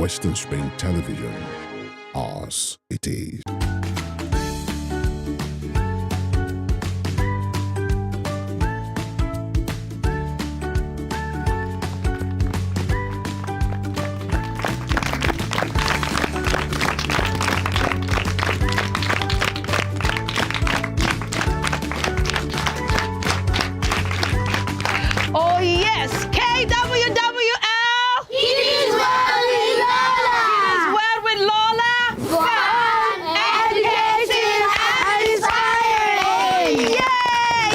Western Spring Television. Ours it is. Oh yes, KWWL. Kiddies World with Lola. Kiddies World with Lola. Fun, educating, and inspiring. Yay!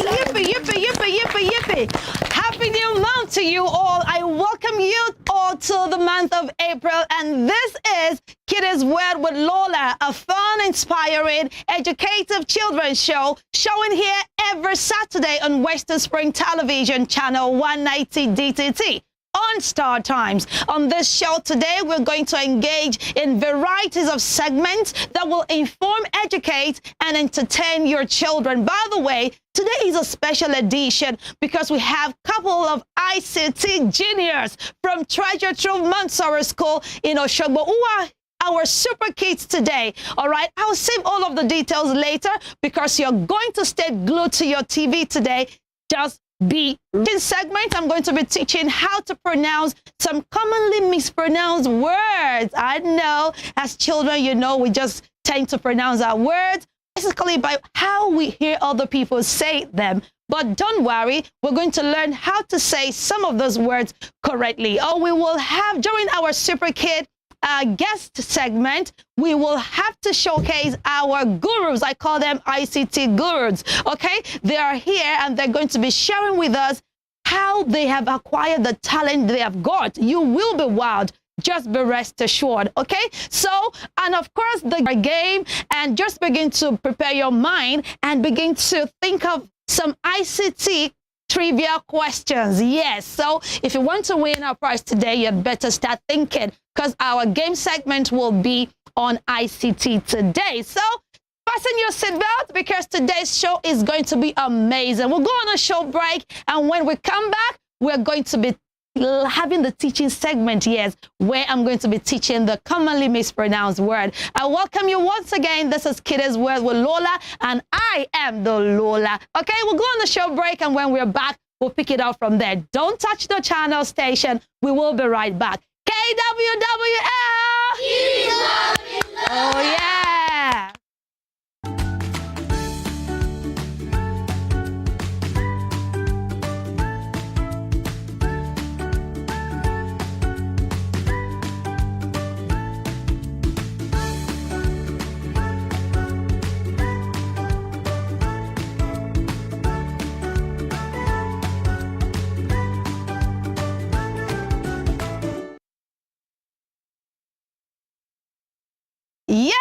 Yippee, yippee, yippee, yippee, yippee. Happy new month to you all. I welcome you all to the month of April, and this is Kiddies World with Lola, a fun, inspiring, educative children's show showing here every Saturday on Western Spring Television, channel 190 DTT. On Star Times. On this show today, we're going to engage in varieties of segments that will inform, educate, and entertain your children. By the way, today is a special edition because we have a couple of ICT juniors from Treasure Trove Montessori School in Oshogbo who are our super kids today. All right, I'll save all of the details later because you're going to stay glued to your TV today. Just be in this segment. I'm going to be teaching how to pronounce some commonly mispronounced words. I know as children, you know, we just tend to pronounce our words basically by how we hear other people say them. But don't worry, we're going to learn how to say some of those words correctly. Or we will have during our super kid guest segment, we will have to showcase our gurus. I call them ICT gurus. Okay, they are here and they're going to be sharing with us how they have acquired the talent they have got. You will be wowed. Just be rest assured. Okay, so and of course the game, and just begin to prepare your mind and begin to think of some ICT trivia questions. Yes, so if you want to win our prize today, you'd better start thinking because our game segment will be on ICT today. So fasten your seatbelt because today's show is going to be amazing. We'll go on a short break, and when we come back, we're going to be having the teaching segment, yes, where I'm going to be teaching the commonly mispronounced word. I welcome you once again. This is Kiddies World with Lola, and I am the Lola. Okay, we'll go on the short break, and when we're back, we'll pick it up from there. Don't touch the channel station. We will be right back. KWWL! Kiddies World with Lola. Oh, yeah! Yeah,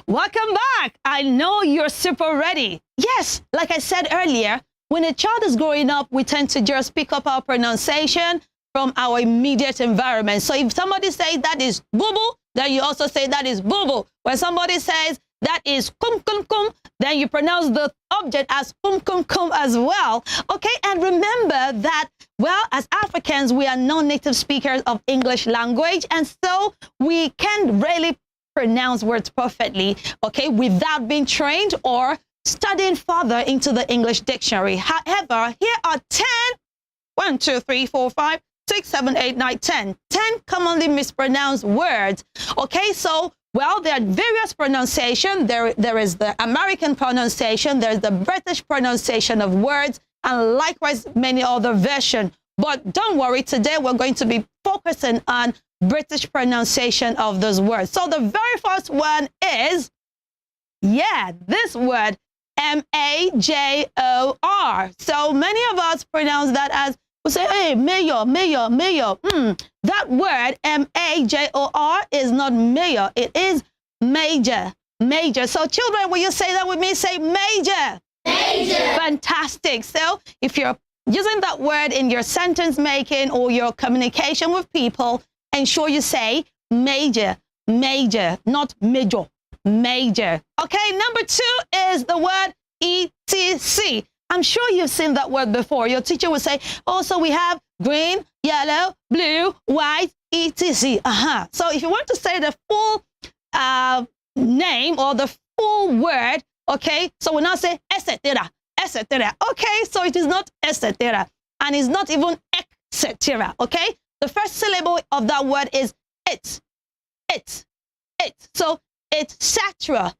welcome back. I know you're super ready. Yes, like I said earlier, when a child is growing up, we tend to just pick up our pronunciation from our immediate environment. So if somebody says that is boo-boo, then you also say that is boo-boo. When somebody says that is kum-kum-kum, then you pronounce the object as kum-kum-kum as well. Okay, and remember that, well, as Africans, we are non-native speakers of English language, and so we can really pronounce words perfectly, okay, without being trained or studying further into the English dictionary. However, here are 10, 1, 2, 3, 4, 5, 6, 7, 8, 9, 10 commonly mispronounced words. Okay, so, well, there are various pronunciation. There is the American pronunciation, there's the British pronunciation of words, and likewise many other versions. But don't worry, today we're going to be focusing on British pronunciation of those words. So the very first one is, yeah, this word, M-A-J-O-R. So many of us pronounce that as, we say, hey, mayor, mayor, mayor. That word, M-A-J-O-R, is not mayor. It is major, major. So children, will you say that with me? Say major. Major. Fantastic. So if you're using that word in your sentence making or your communication with people, ensure you say major, major, not major, major. Okay, number 2 is the word ETC. I'm sure you've seen that word before. Your teacher would say, oh, so we have green, yellow, blue, white, etc. So if you want to say the full name or the full word, okay, so we now say etc. etc. Okay, so it is not etc. and it's not even etc. Okay, the first syllable of that word is it. So it's etc.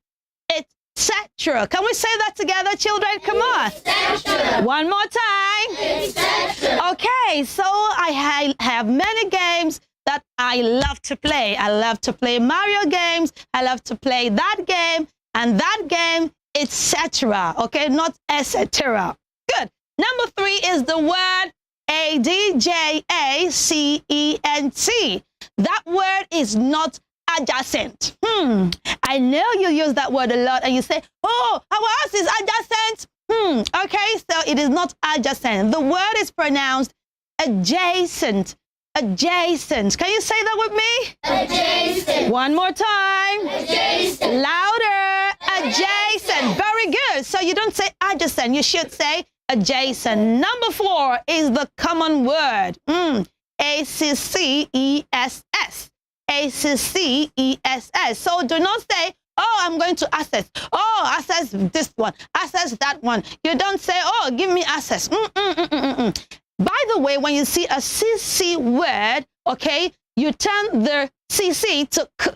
Etc. Can we say that together, children? Come on. Etc. One more time. Etc. Okay, so I have many games that I love to play. I love to play Mario games. I love to play that game and that game, etc. Okay, not etc. Good. Number 3 is the word adjacent. That word is not adjacent. I know you use that word a lot and you say, oh, our house is adjacent. Okay, so it is not adjacent. The word is pronounced adjacent. Adjacent. Can you say that with me? Adjacent. One more time. Adjacent. Louder. Adjacent. Very good. So you don't say adjacent. You should say adjacent. Number 4 is the common word. ACCESS. ACCESS. So do not say, oh, I'm going to access. Oh, access this one. Access that one. You don't say, oh, give me access. By the way, when you see a CC word, okay, you turn the CC to K.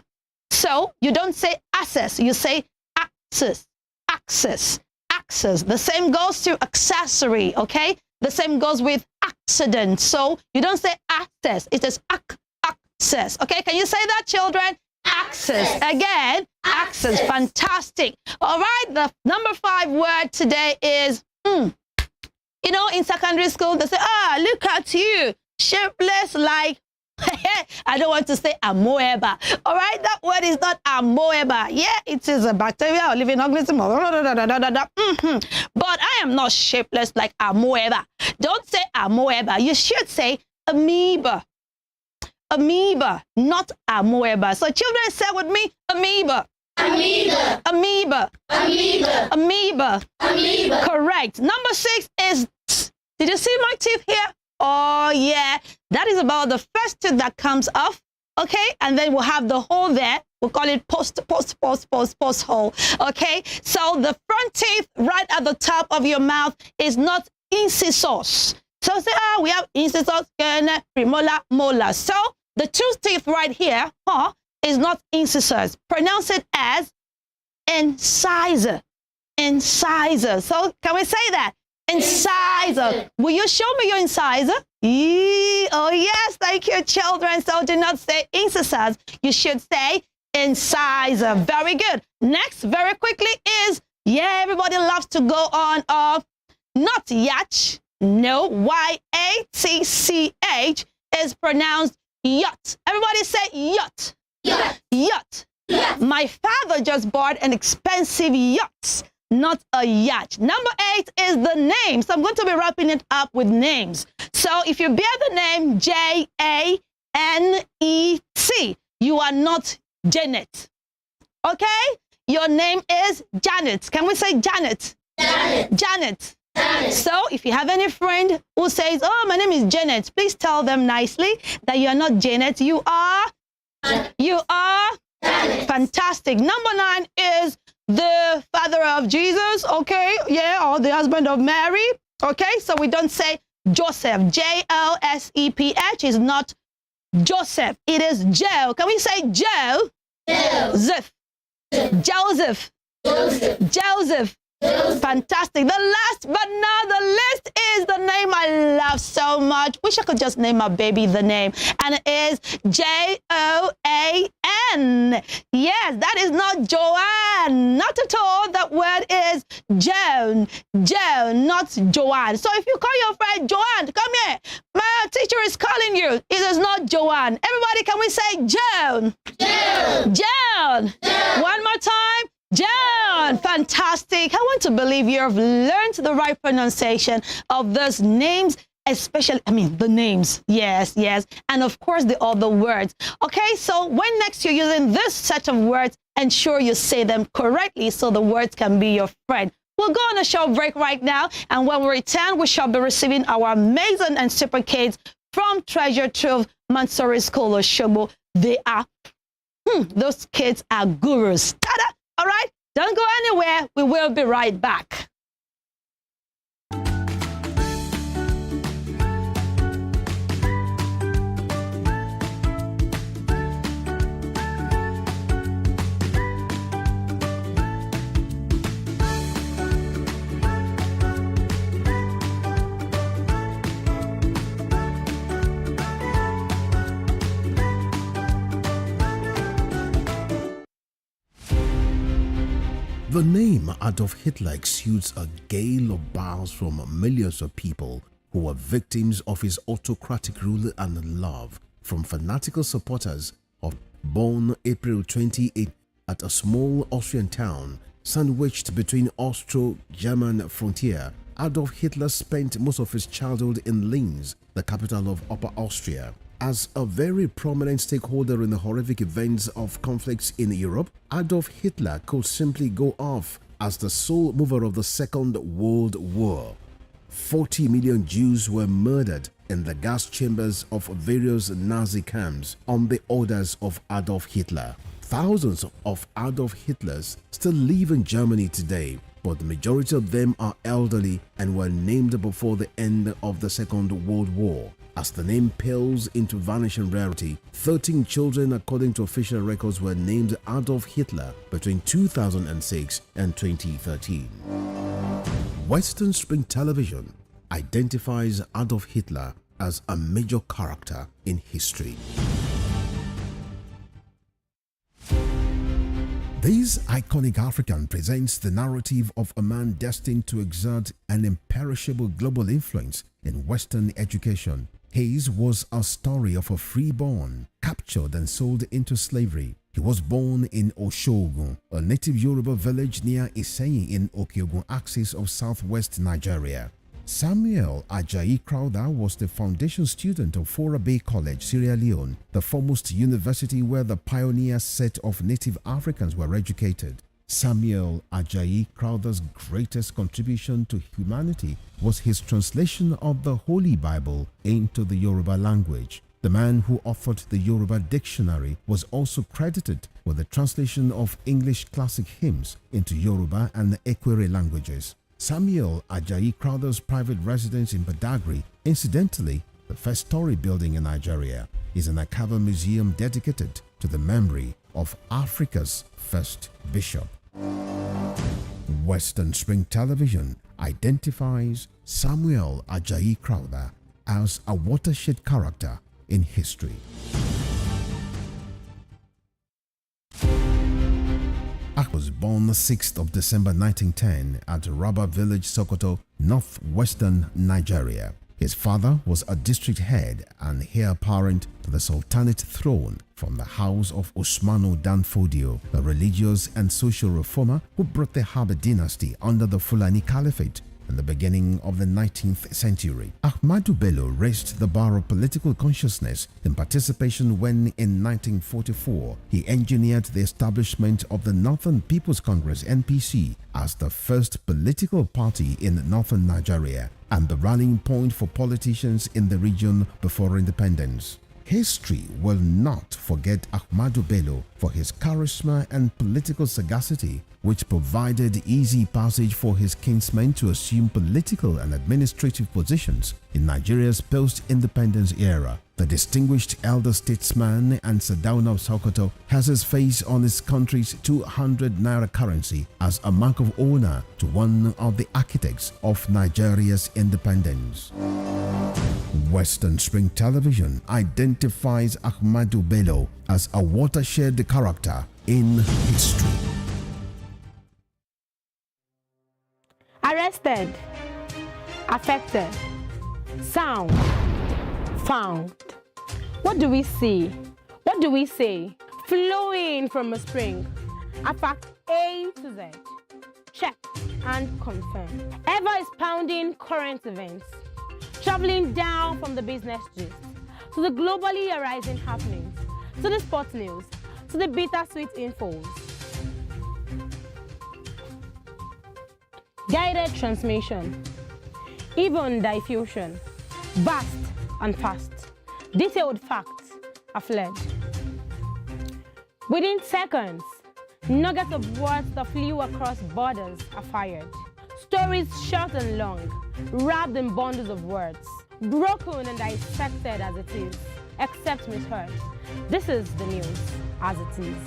So you don't say access. You say access. Access. Access. The same goes to accessory, okay? The same goes with accident. So you don't say access. It is access. Okay, can you say that, children? Access. Again, access. Fantastic. All right, the number 5 word today is, you know, in secondary school, they say, look at you, shapeless like, I don't want to say amoeba. All right, that word is not amoeba. Yeah, it is a bacteria or living organism. But I am not shapeless like amoeba. Don't say amoeba. You should say amoeba. Amoeba, not amoeba. So children, say with me, amoeba. Amoeba. Amoeba. Amoeba. Amoeba. Amoeba. Correct. Number 6 is, did you see my teeth here? Oh, yeah. That is about the first tooth that comes off. Okay. And then we'll have the hole there. We'll call it post hole. Okay. So the front teeth right at the top of your mouth is not incisors. So say, we have incisors, canine, premolar, molar. So the 2 teeth right here, is not incisors. Pronounce it as incisor. Incisor. So can we say that? Incisor. Will you show me your incisor? Oh, yes. Thank you, children. So do not say incisors. You should say incisor. Very good. Next, very quickly is, everybody loves to go on not yacht. No, YATCH is pronounced yacht. Everybody say yacht. Yacht. Yacht. Yacht. My father just bought an expensive yacht, not a yacht. Number 8 is the name. So I'm going to be wrapping it up with names. So if you bear the name JANET, you are not Janet. Okay? Your name is Janet. Can we say Janet? Janet. Janet. Janet. So if you have any friend who says, oh, my name is Janet, please tell them nicely that you are not Janet. You are Janet. Fantastic. Number 9 is the father of Jesus. Okay. Yeah. Or the husband of Mary. Okay. So we don't say Joseph. JOSEPH is not Joseph. It is Joe. Can we say Joe? Joseph. Joseph. Joseph. Joseph. Fantastic. The last but not the least is the name I love so much. Wish I could just name my baby the name. And it is JOAN. Yes, that is not Joanne. Not at all. That word is Joan. Joan, not Joanne. So if you call your friend Joanne, come here. My teacher is calling you. It is not Joanne. Everybody, can we say Joan? Joan. Joan. One more time. John, fantastic. I want to believe you have learned the right pronunciation of those names, especially, the names. Yes. And of course, the other words. Okay, so when next you're using this set of words, ensure you say them correctly so the words can be your friend. We'll go on a short break right now. And when we return, we shall be receiving our amazing and super kids from Treasure Trove Montessori School Oshobo. They are, those kids are gurus. Ta-da! All right, don't go anywhere. We will be right back. The name Adolf Hitler exudes a gale of bile from millions of people who were victims of his autocratic rule and love, from fanatical supporters of born April 28 at a small Austrian town sandwiched between Austro-German frontier. Adolf Hitler spent most of his childhood in Linz, the capital of Upper Austria. As a very prominent stakeholder in the horrific events of conflicts in Europe, Adolf Hitler could simply go off as the sole mover of the Second World War. 40 million Jews were murdered in the gas chambers of various Nazi camps on the orders of Adolf Hitler. Thousands of Adolf Hitlers still live in Germany today, but the majority of them are elderly and were named before the end of the Second World War. As the name pales into vanishing rarity, 13 children, according to official records, were named Adolf Hitler between 2006 and 2013. Western Spring Television identifies Adolf Hitler as a major character in history. This iconic African presents the narrative of a man destined to exert an imperishable global influence in Western education. His was a story of a freeborn, captured and sold into slavery. He was born in Oshogun, a native Yoruba village near Iseyin in Okeogun axis of southwest Nigeria. Samuel Ajayi Crowther was the foundation student of Fora Bay College, Sierra Leone, the foremost university where the pioneer set of native Africans were educated. Samuel Ajayi Crowther's greatest contribution to humanity was his translation of the Holy Bible into the Yoruba language. The man who authored the Yoruba dictionary was also credited with the translation of English classic hymns into Yoruba and the Ekwere languages. Samuel Ajayi Crowther's private residence in Badagry, incidentally the first story building in Nigeria, is an archival museum dedicated to the memory of Africa's first bishop. Western Spring Television identifies Samuel Ajayi Crowther as a watershed character in history. Was born 6th of December 1910 at Raba Village, Sokoto, northwestern Nigeria. His father was a district head and heir apparent to the Sultanate throne from the house of Usmanu Danfodio, a religious and social reformer who brought the Habib dynasty under the Fulani Caliphate in the beginning of the 19th century. Ahmadu Bello raised the bar of political consciousness in participation when, in 1944, he engineered the establishment of the Northern People's Congress (NPC) as the first political party in northern Nigeria and the rallying point for politicians in the region before independence. History will not forget Ahmadu Bello for his charisma and political sagacity, which provided easy passage for his kinsmen to assume political and administrative positions in Nigeria's post-independence era. The distinguished elder statesman and Sardauna of Sokoto has his face on his country's 200 naira currency as a mark of honor to one of the architects of Nigeria's independence. Western Spring Television identifies Ahmadu Bello as a watershed character in history. Arrested, affected, sound, found. What do we see? What do we say? Flowing from a spring. A fact A to Z. Check and confirm. Ever expounding current events. Traveling down from the business gist to the globally arising happenings, to the sports news, to the bittersweet infos. Guided transmission, even diffusion, vast and fast. Detailed facts are fled. Within seconds, nuggets of words that flew across borders are fired. Stories short and long, wrapped in bundles of words, broken and dissected as it is, except misheard. This is the news as it is.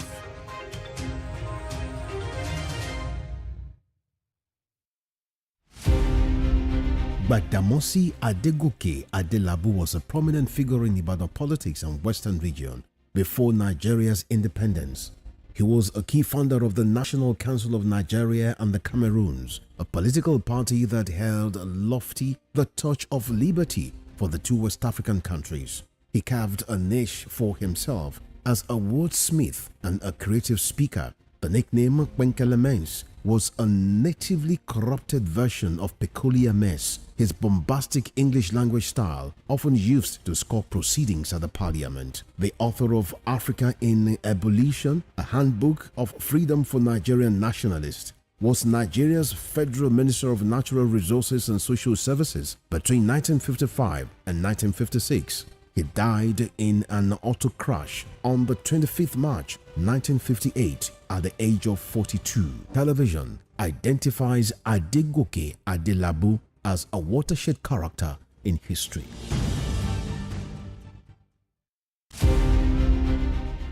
Gbadamosi Adegoke Adelabu was a prominent figure in Ibadan politics and Western region before Nigeria's independence. He was a key founder of the National Council of Nigeria and the Cameroons, a political party that held lofty the torch of liberty for the two West African countries. He carved a niche for himself as a wordsmith and a creative speaker. The nickname Kwenkele was a natively corrupted version of peculiar mess, his bombastic English language style often used to score proceedings at the parliament. The author of Africa in Ebullition, a handbook of freedom for Nigerian nationalists, was Nigeria's Federal Minister of Natural Resources and Social Services between 1955 and 1956. He died in an auto crash on the 25th March 1958 at the age of 42. Television identifies Adegoke Adelabu as a watershed character in history.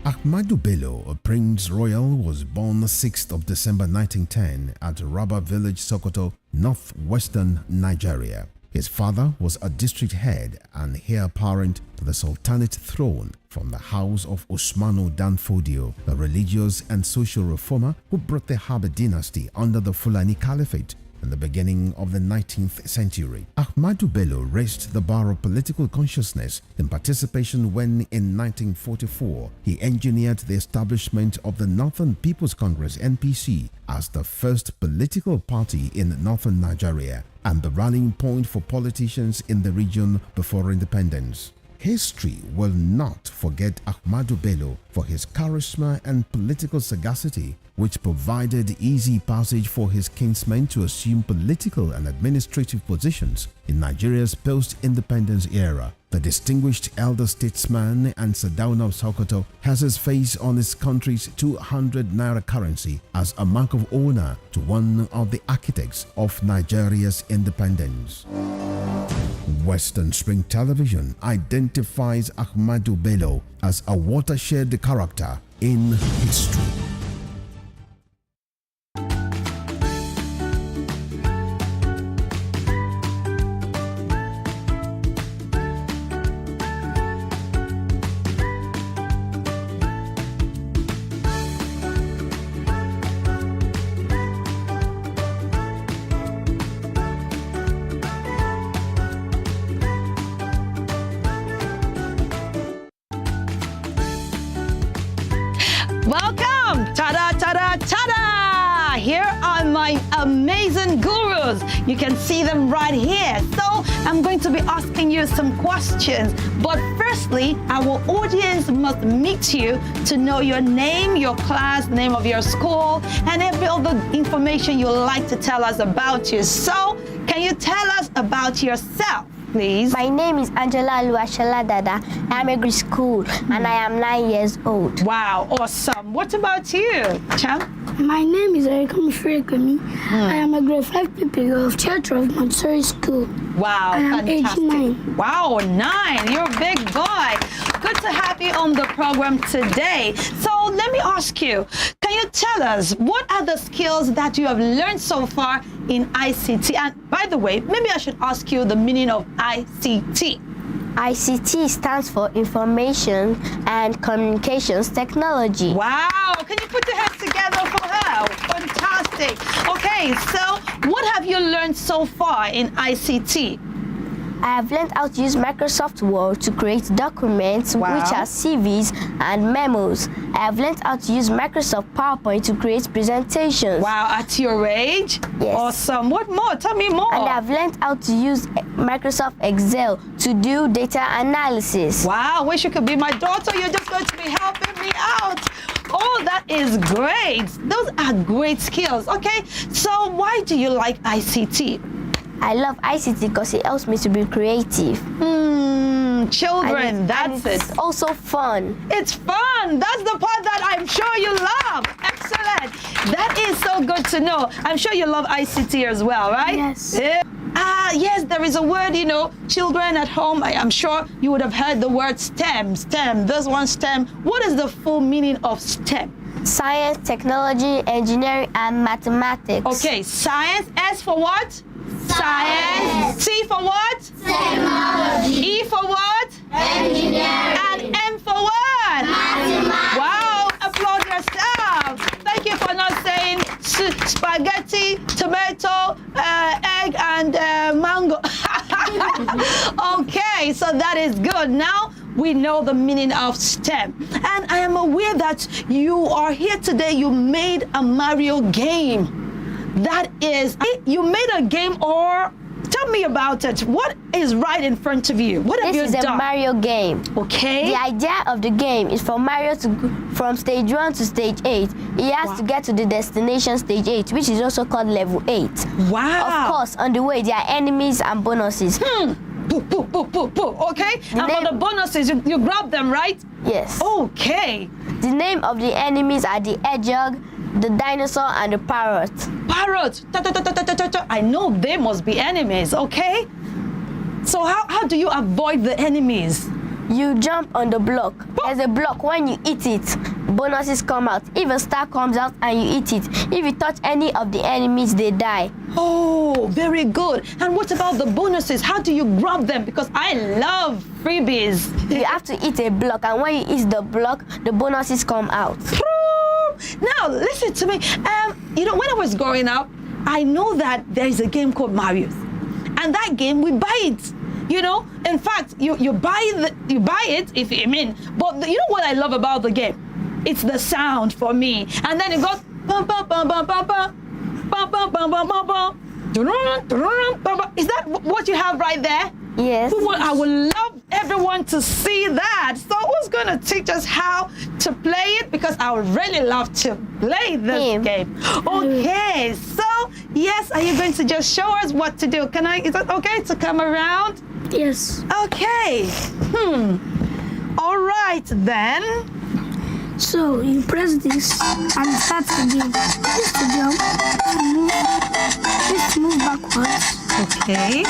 Ahmadu Bello, a Prince Royal, was born 6th of December 1910 at Raba Village, Sokoto, northwestern Nigeria. His father was a district head and heir apparent to the Sultanate throne from the house of Usmanu Danfodio, a religious and social reformer who brought the Habib dynasty under the Fulani Caliphate in the beginning of the 19th century. Ahmadu Bello raised the bar of political consciousness in participation when, in 1944, he engineered the establishment of the Northern People's Congress (NPC) as the first political party in northern Nigeria and the rallying point for politicians in the region before independence. History will not forget Ahmadu Bello for his charisma and political sagacity, which provided easy passage for his kinsmen to assume political and administrative positions in Nigeria's post-independence era. The distinguished elder statesman and Sardauna of Sokoto has his face on his country's 200 naira currency as a mark of honor to one of the architects of Nigeria's independence. Western Spring Television identifies Ahmadu Bello as a watershed character in history. Welcome! Ta-da, ta-da, ta-da! Here are my amazing gurus. You can see them right here. So I'm going to be asking you some questions. But firstly, our audience must meet you to know your name, your class, name of your school, and every other information you'd like to tell us about you. So can you tell us about yourself, please? My name is Angela Luashala Dada. I am a grade school and I am 9 years old. Wow, awesome. What about you, Champ? My name is Erika Mifrekami. I am a grade 5 pupil of Church of Montessori School. Wow, I am fantastic. age 9. Wow, 9. You're a big boy. Good to have you on the program today. So let me ask you, can you tell us what are the skills that you have learned so far in ICT? And by the way, maybe I should ask you the meaning of ICT. ICT stands for Information and Communications Technology. Wow, can you put your hands together for her? Fantastic. Okay, so what have you learned so far in ICT? I have learned how to use Microsoft Word to create documents, Wow. which are CVs and memos. I have learned how to use Microsoft PowerPoint to create presentations. Wow, at your age? Yes. Awesome. What more? Tell me more. And I have learned how to use Microsoft Excel to do data analysis. Wow, wish you could be my daughter. You're just going to be helping me out. Oh, that is great. Those are great skills. Okay, so why do you like ICT? I love ICT because it helps me to be creative. Children, that's it. It's also fun. It's fun. That's the part that I'm sure you love. Excellent. That is so good to know. I'm sure you love ICT as well, right? Yes. Yeah. Yes, there is a word, children at home. I'm sure you would have heard the word STEM. This one STEM. What is the full meaning of STEM? Science, technology, engineering, and mathematics. Okay, science. S for what? Science. T for what? Technology. E for what? Engineering. And M for what? Mathematics. Wow, applaud yourself. Thank you for not saying spaghetti, tomato, egg, and mango. Okay, so that is good. Now we know the meaning of STEM. And I am aware that you are here today. You made a Mario game. That is, you made a game, or tell me about it. What is right in front of you? What have you This is done? a Mario game. Okay. The idea of the game is for Mario to go from stage 1 to stage 8. He has to get to the destination stage 8, which is also called level 8. Wow. Of course, on the way, there are enemies and bonuses. Poo. Okay. And for name- the bonuses, you grab them, right? Yes. Okay. The name of the enemies are the hedgehog, the dinosaur, and the parrot. Parrot. I know they must be enemies. Okay. So how do you avoid the enemies? You jump on the block. There's a block. When you eat it, bonuses come out. If a star comes out and you eat it, if you touch any of the enemies, they die. Oh, very good. And what about the bonuses? How do you grab them? Because I love freebies. You have to eat a block, and when you eat the block, the bonuses come out. Now, listen to me. When I was growing up, I know that there is a game called Mario. And that game, we buy it. In fact, you buy it if you mean. But you know what I love about the game? It's the sound for me. And then it goes bum bum bum bum bum bum bum bum bum bum bum bum. Is that what you have right there? Yes. I would love everyone to see that. So who's going to teach us how to play it? Because I would really love to play this game. Okay, so yes, are you going to just show us what to do? Is it okay to come around? Yes. Okay. All right then. So you press this and it starts the game. This to jump, to move, this to move backwards. Okay.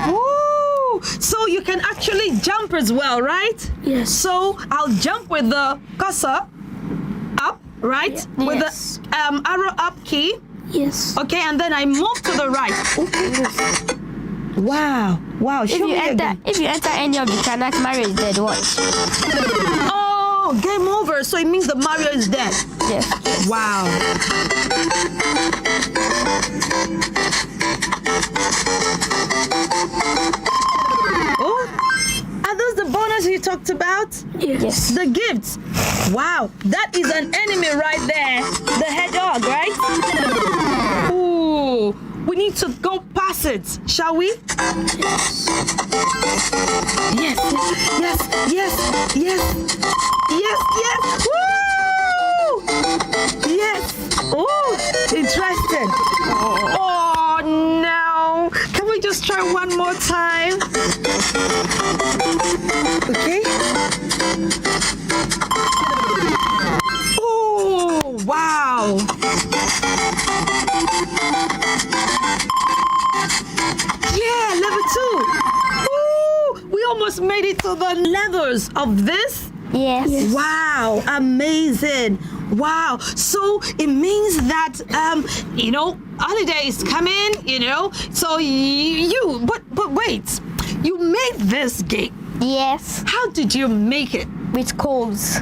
Woo! So you can actually jump as well, right? Yes. So I'll jump with the cursor up, right? With Yes. the arrow up key. Yes. Okay, and then I move to the right. Wow. Show me again. If you enter any of the canals, Mario is dead. Watch. Oh, game over. So it means the Mario is dead. Yes. Wow. Oh, are those the bonus you talked about? Yes. The gifts. Wow, that is an enemy right there. The hedgehog, right? Ooh, we need to go past it, shall we? Yes. Woo! Yes. Oh, interesting. Oh no. Can we just try one more time? Okay. Oh, wow. Yeah, level 2. Ooh, we almost made it to the levels of this. Yes. Wow, amazing. Wow. So it means that holiday is coming, So but wait. You made this game. Yes. How did you make it? With codes.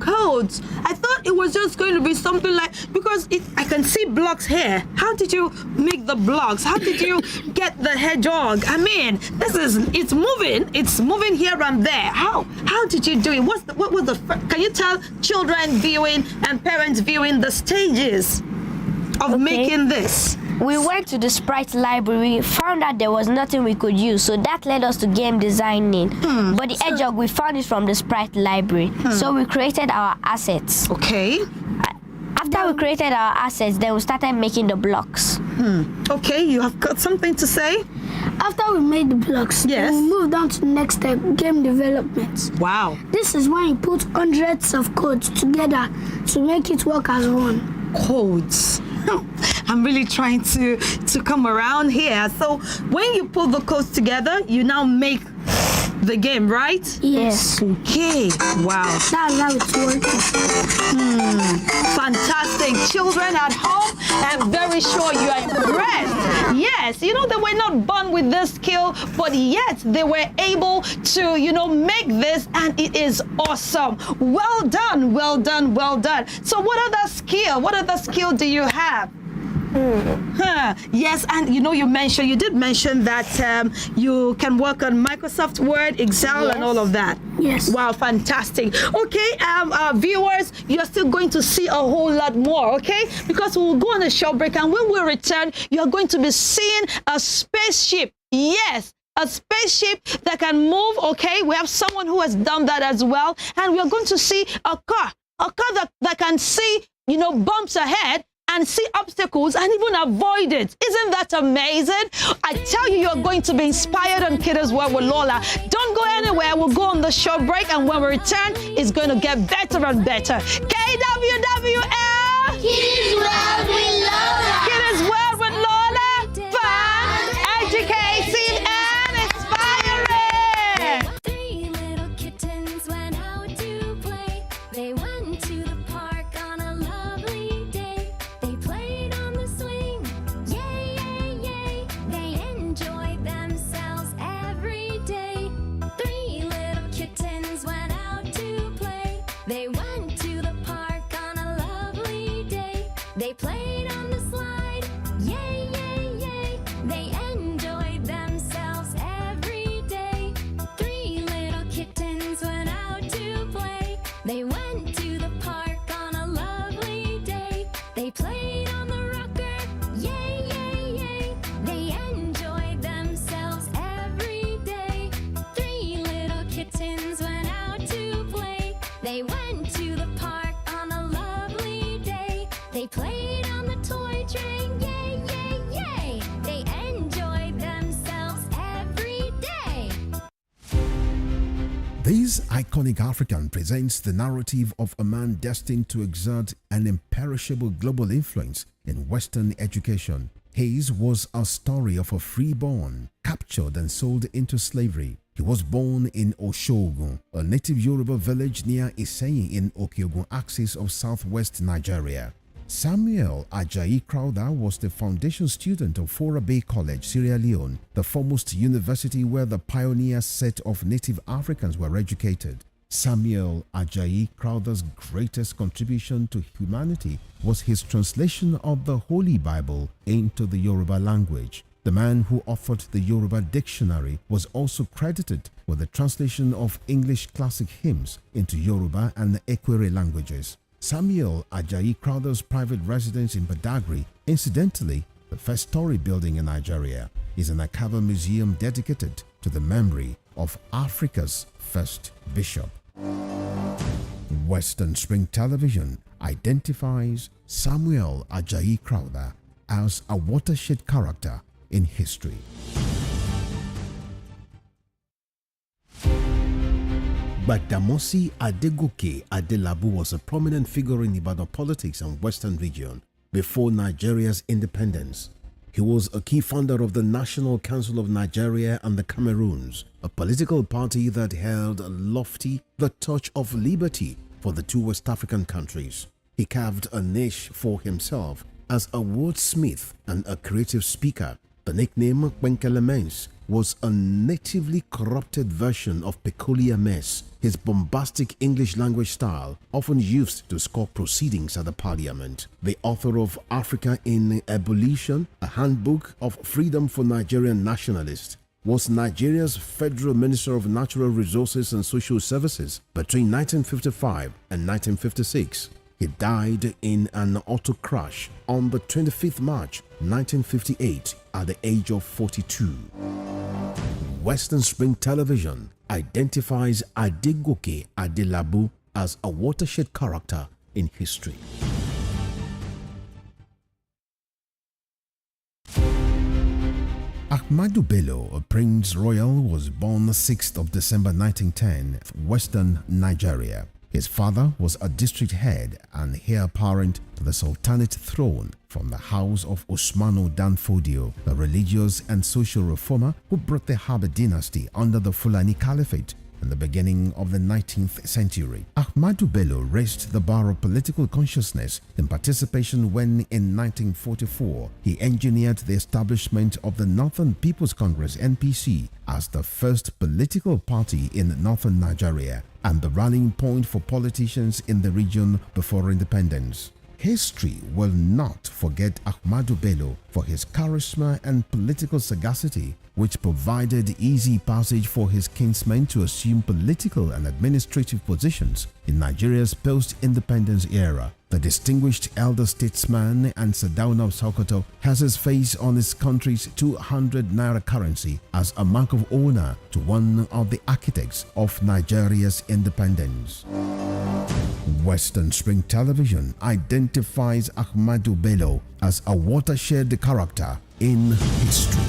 Codes. I thought it was just going to be something like, because I can see blocks here. How did you make the blocks? How did you get the hedgehog? I mean, it's moving here and there. How did you do it? What was the can you tell children viewing and parents viewing the stages of making this? We went to the sprite library, found out there was nothing we could use, so that led us to game designing. But the hedgehog, we found it from the sprite library. So we created our assets. Okay. After we created our assets, then we started making the blocks. Okay, you have got something to say? After we made the blocks, Yes. we moved on to the next step, game development. Wow. This is when you put hundreds of codes together to make it work as one. Codes. I'm really trying to come around here. So when you put the codes together, you now make the game, right? Yes. Okay. Wow. That's how it's working. Fantastic. Children at home, I'm very sure you are impressed. Yes, you know, they were not born with this skill, but yet they were able to, you know, make this, and it is awesome. Well done, well done, well done. So what other skill do you have? Yes, and you know, you did mention that you can work on Microsoft Word, Excel, and all of that. Yes. Wow, fantastic. Okay, viewers, you're still going to see a whole lot more, okay? Because we'll go on a short break, and when we return, you're going to be seeing a spaceship. Yes, a spaceship that can move, okay? We have someone who has done that as well. And we are going to see a car that can see, you know, bumps ahead and see obstacles and even avoid it. Isn't that amazing? I tell you, you're going to be inspired on Kiddies World with Lola. Don't go anywhere. We'll go on the short break, and when we return, it's going to get better and better. KWWL! Kiddies World with Lola. Kiddies World with Lola. Fun, educating, and inspiring. Three little kittens went out to play. They went to the park on a lovely day. They played on the swing, yay, yay, yay. They enjoyed themselves every day. Three little kittens went out to play. They went to the park on a lovely day. They played on the slide, yay, yay, yay. They enjoyed themselves every day. Three little kittens went out to play. They went to the park on a lovely day. They played on the rocker, yay, yay, yay. They enjoyed themselves every day. Three little kittens went out to play. They went to the park on a lovely day. They played on the toy train, yay, yay, yay. They enjoyed themselves every day. This iconic African presents the narrative of a man destined to exert an imperishable global influence in Western education. His was a story of a freeborn, captured and sold into slavery. He was born in Oshogun, a native Yoruba village near Iseyin in Okeogun axis of southwest Nigeria. Samuel Ajayi Crowther was the foundation student of Fora Bay College, Sierra Leone, the foremost university where the pioneer set of native Africans were educated. Samuel Ajayi Crowther's greatest contribution to humanity was his translation of the Holy Bible into the Yoruba language. The man who authored the Yoruba dictionary was also credited with the translation of English classic hymns into Yoruba and the Ekwere languages. Samuel Ajayi Crowther's private residence in Badagry, incidentally the first story building in Nigeria, is an archival museum dedicated to the memory of Africa's first bishop. Western Spring Television identifies Samuel Ajayi Crowther as a watershed character in history. Gbadamosi Adegoke Adelabu was a prominent figure in Ibadan politics and Western region before Nigeria's independence. He was a key founder of the National Council of Nigeria and the Cameroons, a political party that held lofty the torch of liberty for the two West African countries. He carved a niche for himself as a wordsmith and a creative speaker. The nickname Kwenkele was a natively corrupted version of peculiar mess, his bombastic English language style often used to score proceedings at the parliament. The author of Africa in Ebullition, a handbook of freedom for Nigerian nationalists, was Nigeria's Federal Minister of Natural Resources and Social Services between 1955 and 1956. He died in an auto crash on the 25th March 1958 at the age of 42. Western Spring Television identifies Adegoke Adelabu as a watershed character in history. Ahmadu Bello, a Prince Royal, was born 6th of December 1910, Western Nigeria. His father was a district head and heir apparent to the Sultanate throne from the house of Usmanu Danfodio, a religious and social reformer who brought the Habib dynasty under the Fulani Caliphate in the beginning of the 19th century. Ahmadu Bello raised the bar of political consciousness in participation when, in 1944, he engineered the establishment of the Northern People's Congress (NPC) as the first political party in northern Nigeria and the rallying point for politicians in the region before independence. History will not forget Ahmadu Bello for his charisma and political sagacity, which provided easy passage for his kinsmen to assume political and administrative positions in Nigeria's post-independence era. The distinguished elder statesman and Sardauna of Sokoto has his face on his country's 200 naira currency as a mark of honor to one of the architects of Nigeria's independence. Western Spring Television identifies Ahmadu Bello as a watershed character in history.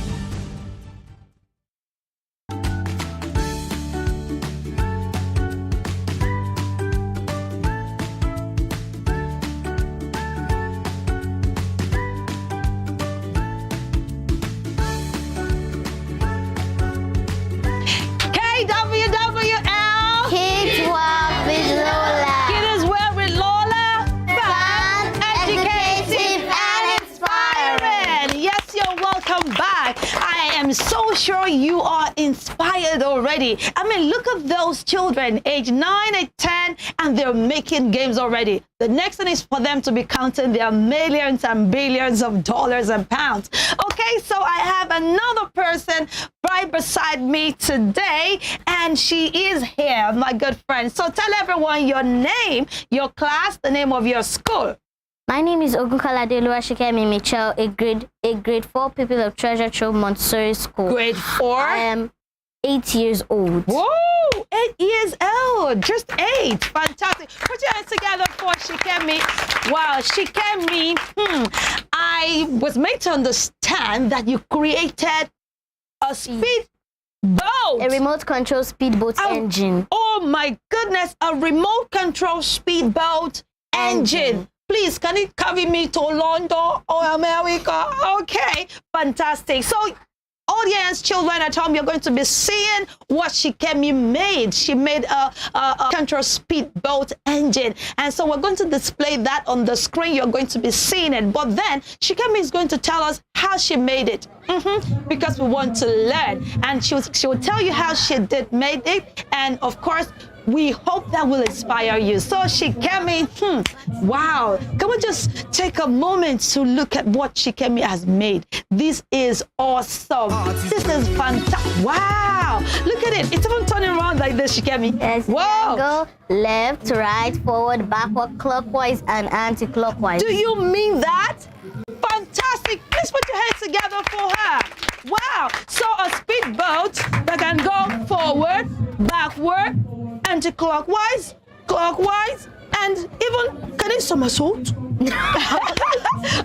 KWWL. Kids Walk with Lola. Kiddies World with Lola. Fun, educative, and Inspiring. Yes, you're welcome back. I am so sure you are inspired already. I mean, look at those children, age 9 and 10, and they're making games already. The next thing is for them to be counting their millions and billions of dollars and pounds. Okay, so I have another person right beside me today, and she is here, my good friend. So tell everyone your name, your class, the name of your school. My name is Ogunkalade Oluwashikemi Mitchell, a grade 4 pupil of Treasure Trove Montessori School. Grade 4? I am 8 years old. Whoa, 8 years old, just 8. Fantastic. Put your hands together for Shikemi. Wow, Shikemi, I was made to understand that you created a speed boat. A remote control speedboat engine. Oh my goodness, a remote control speedboat engine. Please, can it carry me to London or America? Okay, fantastic. So, audience, children at home, you're going to be seeing what Shikemi made. She made a control speedboat engine. And so we're going to display that on the screen. You're going to be seeing it. But then Shikemi is going to tell us how she made it. Because we want to learn. And she will tell you how she made it. And of course, we hope that will inspire you. So Shikemi, wow. Can we just take a moment to look at what Shikemi has made? This is awesome. This is fantastic. Wow. Look at it. It's even turning around like this, Shikemi. Yes, wow. Go left, right, forward, backward, clockwise, and anti-clockwise. Do you mean that? Fantastic. Please put your hands together for her. Wow. So a speedboat that can go forward, backward, anti-clockwise, clockwise, and even can it somersault?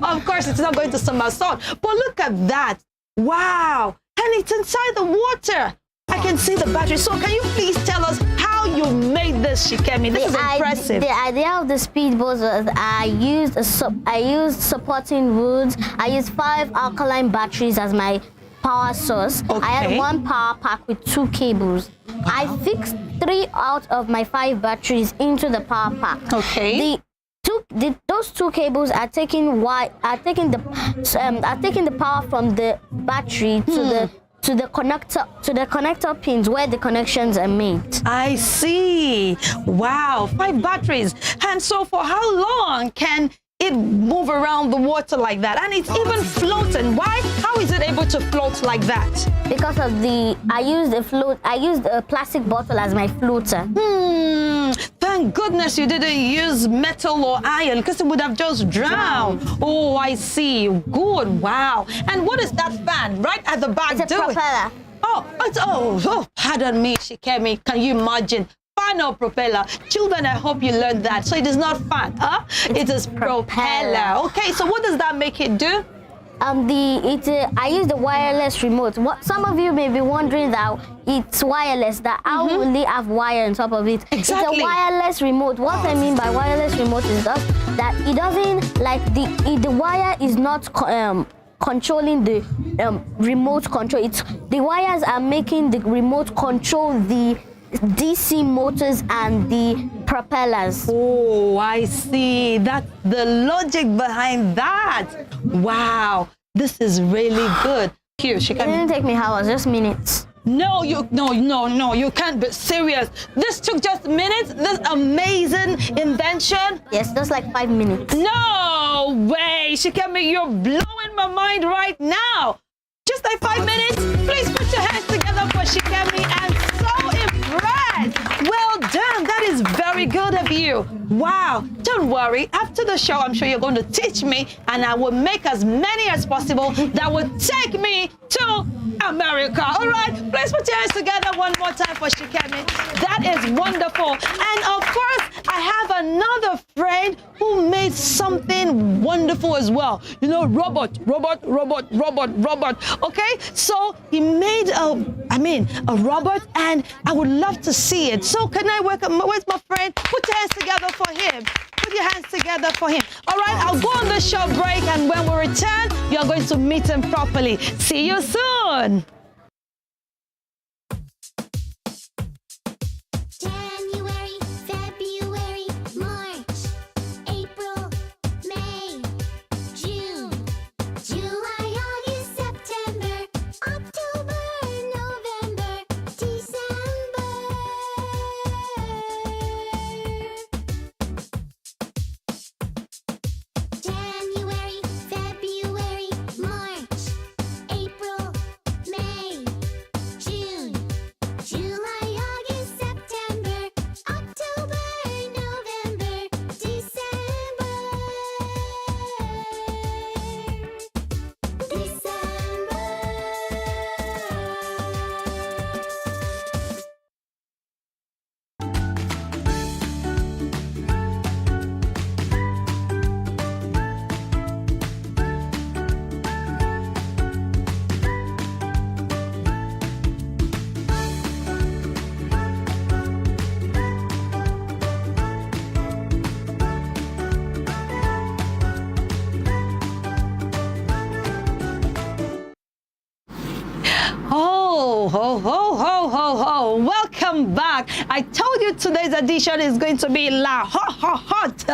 Of course, it's not going to somersault, but look at that. Wow. And it's inside the water. I can see the battery. So can you please tell us how you made this, Shikemi? This is impressive. The idea of the speedboat was I used supporting woods. I used 5 alkaline batteries as my power source. Okay. I had 1 power pack with 2 cables. Wow. I fixed 3 out of my 5 batteries into the power pack. Okay. Those 2 cables are taking the power from the battery to the connector pins where the connections are made. I see. Wow, 5 batteries. And so for how long can it move around the water like that? And it's even floating. Why? How is it able to float like that? Because of I used a plastic bottle as my floater. Thank goodness you didn't use metal or iron, because it would have just drowned. Oh, I see. Good. Wow. And what is that fan right at the back It's a doing? propeller. Oh, pardon me, Shikemi. Can you imagine? Fan or propeller? Children, I hope you learned that. So it is not fan, huh? It is propeller. Okay, so what does that make it do? I use the wireless remote. What some of you may be wondering that it's wireless. That how will they have wire on top of it? Exactly. It's a wireless remote. What I mean by wireless remote is that it doesn't like the wire is not controlling the remote control. It's the wires are making the remote control the DC motors and the propellers. Oh, I see. That's the logic behind that. Wow, this is really good. Here, she It can. didn't take me hours, just minutes. No, you can't be serious. This took just minutes. This amazing invention. Yes, just like 5 minutes. No way, Shikemi, you're blowing my mind right now. Just like 5 minutes. Please put your hands together for Shikemi. I'm so impressed. Well done. That is very good of you. Wow. Don't worry. After the show, I'm sure you're going to teach me, and I will make as many as possible that will take me to America. All right. Please put your hands together one more time for Shikemi. That is wonderful. And of course, I have another friend who made something wonderful as well. You know, robot. Okay, so he made a robot, and I would love to see it. So can I welcome? Where's my friend? Put your hands together for him. Put your hands together for him. All right, I'll go on the short break, and when we return, you're going to meet him properly. See you soon. January, February, March, April, May, June, July, August, September, October, November, December. January, February, March, April, May, June, July, August, September, October, November, December. Ho, ho, ho, ho, ho, ho. Welcome back. I told you today's edition is going to be la hot.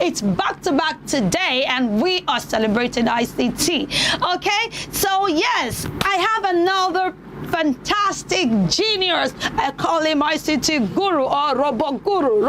It's back to back today, and we are celebrating ICT. Okay, so yes, I have another fantastic genius. I call him ICT guru or robot guru.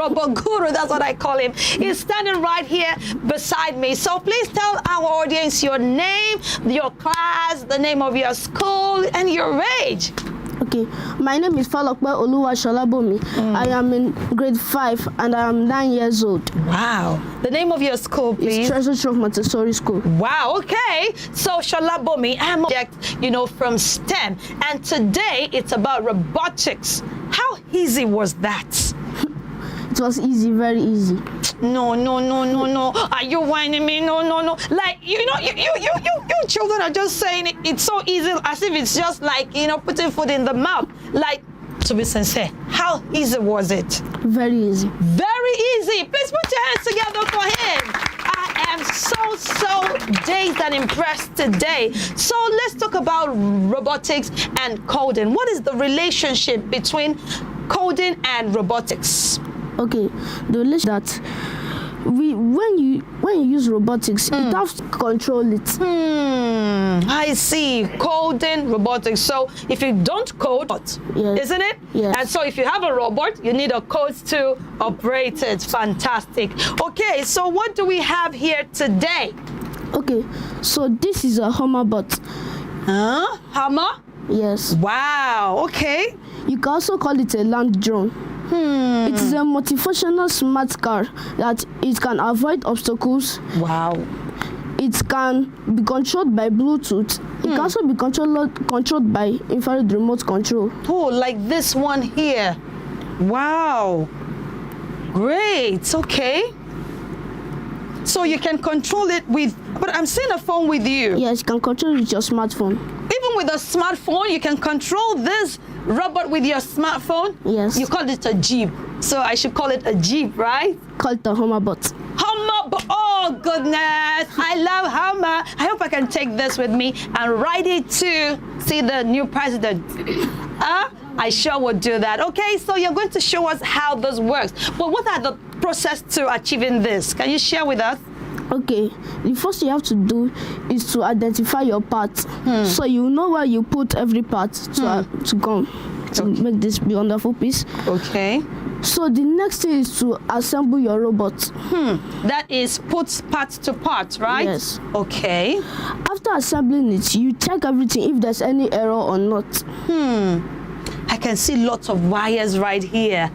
That's what I call him. He's standing right here beside me. So please tell our audience your name, your class, the name of your school, and your age. Okay, my name is Falokpe Oluwasolabomi. I am in grade 5 and I am 9 years old. Wow. The name of your school, please. It's Treasure Trove Montessori School. Wow, okay. So Sholabomi, I'm from STEM, and today it's about robotics. How easy was that? It was easy, very easy. No. Are you whining me? No. Like, you children are just saying it's so easy, as if it's just like, putting food in the mouth. Like, to be sincere, how easy was it? Very easy. Very easy. Please put your hands together for him. I am so dazed and impressed today. So let's talk about robotics and coding. What is the relationship between coding and robotics? Okay, the relation that when you use robotics, you have to control it. I see. Coding, robotics. So if you don't code, Yes. isn't it? Yes. And so if you have a robot, you need a code to operate it. Fantastic. Okay, so what do we have here today? Okay, so this is a hammer bot. Huh? Hammer? Yes. Wow. Okay. You can also call it a land drone. It is a multifunctional smart car that it can avoid obstacles. Wow. It can be controlled by Bluetooth. It can also be controlled by infrared remote control. Oh, like this one here. Wow. Great. Okay. So you can control it with, but I'm seeing a phone with you. Yes, you can control it with your smartphone. Even with a smartphone, you can control this robot with your smartphone? Yes. You call it a Jeep. So I should call it a Jeep, right? Call it a Hummerbot. Hummer, oh goodness, I love Hummer. I hope I can take this with me and ride it to see the new president. I sure would do that. Okay, so you're going to show us how this works. But what are the process to achieving this? Can you share with us? Okay, the first you have to do is to identify your parts. So you know where you put every part to go to make this wonderful piece. Okay. So the next thing is to assemble your robot. That is put part to part, right? Yes. Okay. After assembling it, you check everything if there's any error or not. I can see lots of wires right here.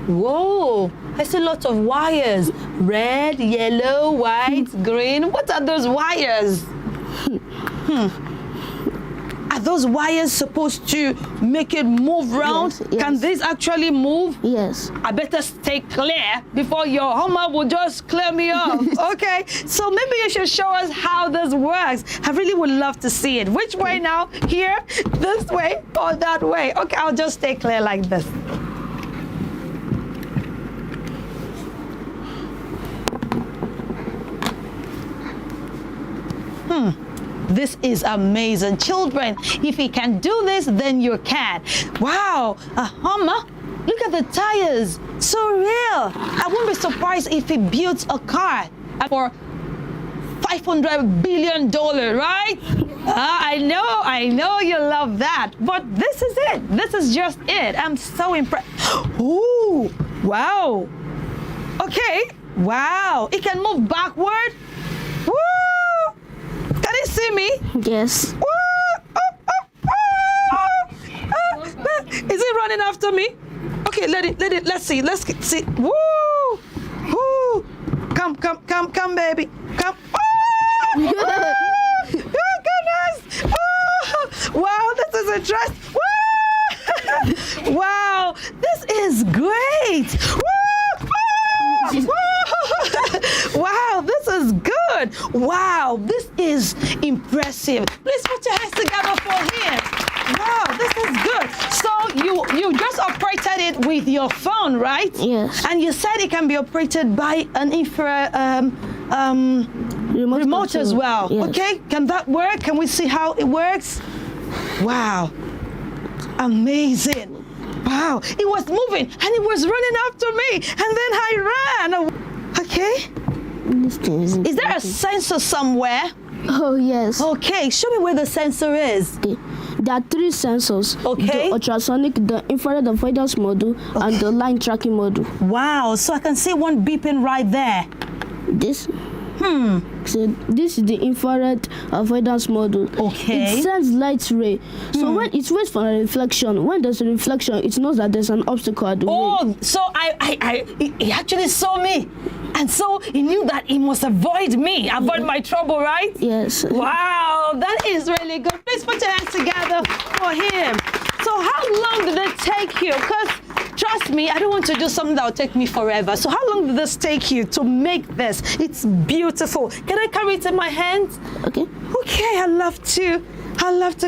Whoa, I see lots of wires. Red, yellow, white, green. What are those wires? Are those wires supposed to make it move round? Yes. Can this actually move? Yes. I better stay clear before your Hummer will just clear me off. Okay, so maybe you should show us how this works. I really would love to see it. Which way now? Here, this way, or that way? Okay, I'll just stay clear like this. This is amazing. Children, if you can do this, then you can. Wow, a Hummer. Look at the tires. So real. I wouldn't be surprised if he built a car for $500 billion, right? I know you love that. But this is it. This is just it. I'm so impressed. Ooh, wow. Okay, wow. It can move backward. Woo! Can you see me? Yes. Is it running after me? Okay, let's see. Woo! Woo! Come, baby. Come. Oh, goodness! Oh, wow, this is a dress. Woo! Wow, this is great. Woo! Wow, this is good. Wow, this is impressive. Please put your hands together for him. Wow, this is good. So you just operated it with your phone, right? Yes. And you said it can be operated by an remote as well. Yes. Okay, can that work? Can we see how it works? Wow, amazing. Wow, it was moving and it was running after me, and then I ran. Okay. Is there a sensor somewhere? Oh, yes. Okay, show me where the sensor is. Okay. There are 3 sensors. Okay. The ultrasonic, the infrared avoidance module, and the line tracking module. Wow, so I can see one beeping right there. This? So this is the infrared avoidance module. Okay. It sends light ray. So when it waits for a reflection, when there's a reflection, it knows that there's an obstacle at the way. Oh, so he actually saw me. And so he knew that he must avoid me, avoid my trouble, right? Yes. Wow, that is really good. Please put your hands together for him. So how long did it take you? Because trust me, I don't want to do something that will take me forever. So how long did this take you to make this? It's beautiful. Can I carry it in my hands? Okay. Okay, I love to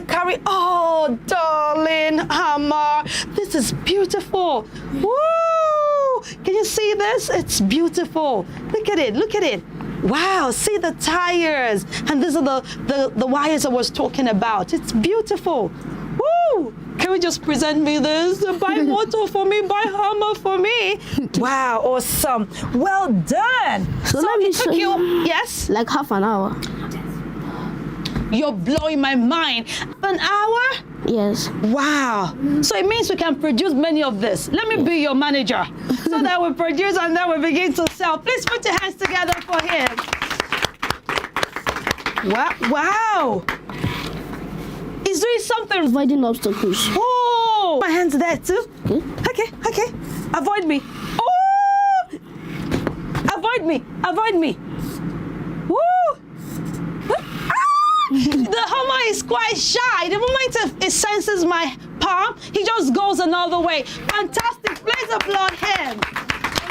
carry. Oh, darling Hummer, this is beautiful. Woo! Can you see this? It's beautiful. Look at it. Wow, see the tires. And these are the wires I was talking about. It's beautiful. Woo! Can we just present me this? Buy motor for me, buy Hummer for me. Wow, awesome. Well done. So let me it took show you, yes? Like half an hour. You're blowing my mind. An hour? Yes. Wow. So it means we can produce many of this. Let me be your manager so that we produce and then we begin to sell. Please put your hands together for him. Wow. He's doing something. Avoiding obstacles. Oh, my hands there too. Okay. Avoid me. Oh! Avoid me. Woo! The Hummer is quite shy. The moment it senses my palm, he just goes another way. Fantastic. Please applaud him.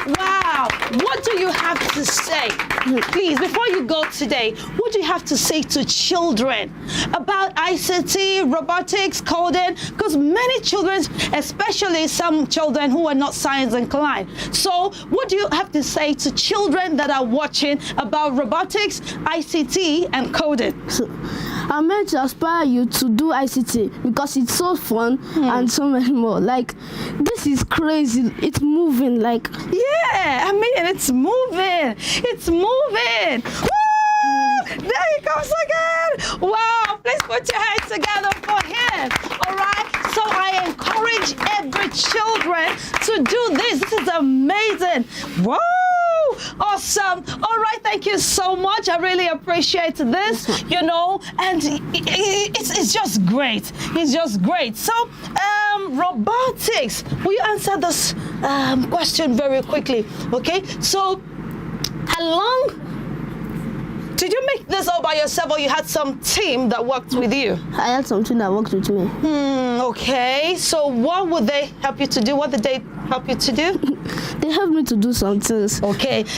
Wow. What do you have to say? Please, before you go today, what do you have to say to children about ICT, robotics, coding? Because many children, especially some children who are not science inclined. So what do you have to say to children that are watching about robotics, ICT, and coding? So, I'm meant to aspire you to do ICT because it's so fun and so many more. Like, this is crazy. It's moving. Like, Yeah, I mean, it's moving. It's moving. Woo! There he comes again. Wow, please put your hands together for him. All right. So I encourage every children to do this. This is amazing. Whoa! Awesome. All right. Thank you so much. I really appreciate this, you know, and it's just great. It's just great. So, robotics. Will you answer this question very quickly? Okay. So, how long did you make this all by yourself, or you had some team that worked with you? I had something that worked with me. Okay. So, what would they help you to do? What did they help you to do? They helped me to do some things. Okay.